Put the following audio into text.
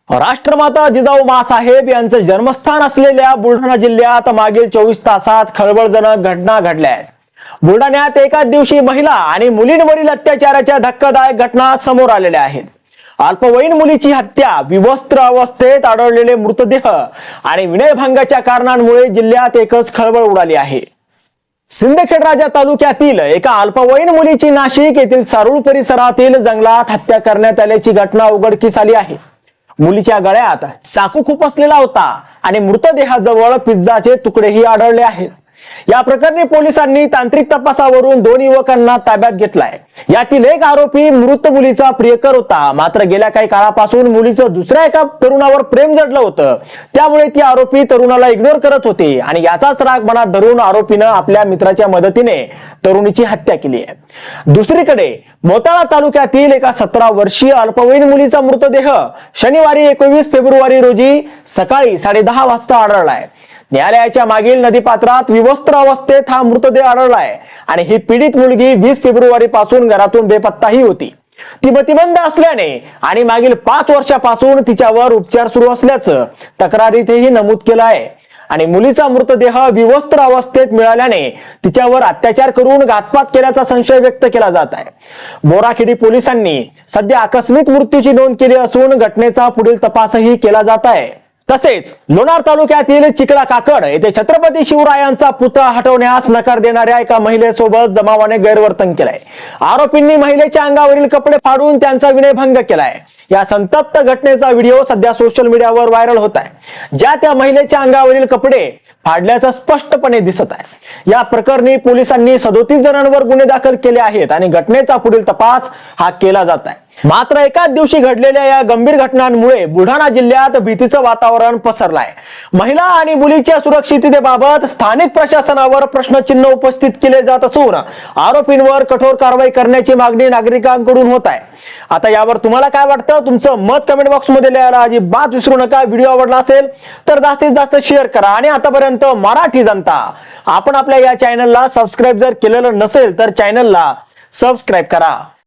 राष्ट्रमाता जिजाऊ माँसाहेब यांचं जन्मस्थान असलेल्या बुलढाणा जिल्ह्यात मागील 24 तासात खळबळजनक घटना घडल्या आहेत। बुलढाण्यात एकाच दिवशी महिला आणि मुलींवरील अत्याचाराच्या धक्कादायक घटना समोर आलेल्या आहेत। अल्पवयीन मुलीची हत्या, विवस्त्र अवस्थेत आढळलेले मृतदेह आणि विनयभंगाच्या कारणांमुळे जिल्ह्यात एकच खळबळ उडाली आहे। सिंदखेडराजा तालुक्यातील एका अल्पवयीन मुलीची नाशिक येथील सारूळ परिसरातील जंगलात हत्या करण्यात आल्याची घटना उघडकीस आली आहे। मुलीच्या गळ्यात चाकू खुपसलेला होता आणि मृतदेहाजवळ पिझ्झाचे तुकडेही आढळले आहेत। या प्रकरणी पोलिसांनी तांत्रिक तपासावरून 2 युवकांना ताब्यात घेतलाय। यातील एक आरोपी मृत मुलीचा प्रियकर होता, मात्र गेल्या काही काळापासून मुलीचं दुसऱ्या एका तरुणावर प्रेम जडलं होतं। त्यामुळे ती आरोपी तरुणाला इग्नोर करत होती आणि याचाच राग मनात धरून आरोपीनं आपल्या मित्राच्या मदतीने तरुणीची हत्या केली आहे। दुसरीकडे मोताळा तालुक्यातील एका 17 वर्षीय अल्पवयीन मुलीचा मृतदेह शनिवारी 21 फेब्रुवारी रोजी सकाळी 10:30 वाजता आढळलाय। न्यायालयाच्या मागील नदीपात्रात विवस्त्र अवस्थेत हा मृतदेह आढळलाय आणि ही पीडित मुलगी 20 फेब्रुवारी पासून घरातून बेपत्ताही होती। ती मतिमंद असल्याने आणि मागील 5 वर्षापासून तिच्यावर उपचार सुरू असल्याचं तक्रारीतही नमूद केलं आहे आणि मुलीचा मृतदेह विवस्त्र अवस्थेत मिळाल्याने तिच्यावर अत्याचार करून घातपात केल्याचा संशय व्यक्त केला जात आहे। बोराखेडी पोलिसांनी सध्या आकस्मिक मृत्यूची नोंद केली असून घटनेचा पुढील तपासही केला जात आहे। तसेच लोणार तालुक्यातील चिखला काकड येथे छत्रपती शिवरायांचा पुतळा हटवण्यास नकार देणाऱ्या एका महिलेसोबत जमावाने गैरवर्तन केलंय। आरोपींनी महिलेच्या अंगावरील कपडे फाडून त्यांचा विनयभंग केलाय। या संतप्त घटनेचा व्हिडिओ सध्या सोशल मीडियावर व्हायरल होत आहे, ज्या त्या महिलेच्या अंगावरील कपडे फाडल्याचं स्पष्टपणे दिसत आहे। या प्रकरणी पोलिसांनी 37 जणांवर गुन्हे दाखल केले आहेत आणि घटनेचा पुढील तपास हा केला जात आहे। मात्र एकाच दिवशी घडलेल्या या गंभीर घटनांमुळे बुलढाणा जिल्ह्यात भीतीचं वातावरण पसरलंय। महिला आणि मुलीच्या सुरक्षिततेबाबत स्थानिक प्रशासनावर प्रश्नचिन्ह उपस्थित केले जात असून आरोपींवर कठोर कारवाई करण्याची मागणी नागरिकांकडून होत आहे। आता यावर तुम्हाला काय वाटतं? तुमचं मत कमेंट बॉक्स मध्ये लिहायला अजिबात विसरू नका। व्हिडिओ आवडला असेल तर जास्तीत जास्त शेअर करा आणि आतापर्यंत मराठी जनता आपण आपल्या या चॅनलला सबस्क्राईब जर केलेलं नसेल तर चॅनलला सबस्क्राईब करा।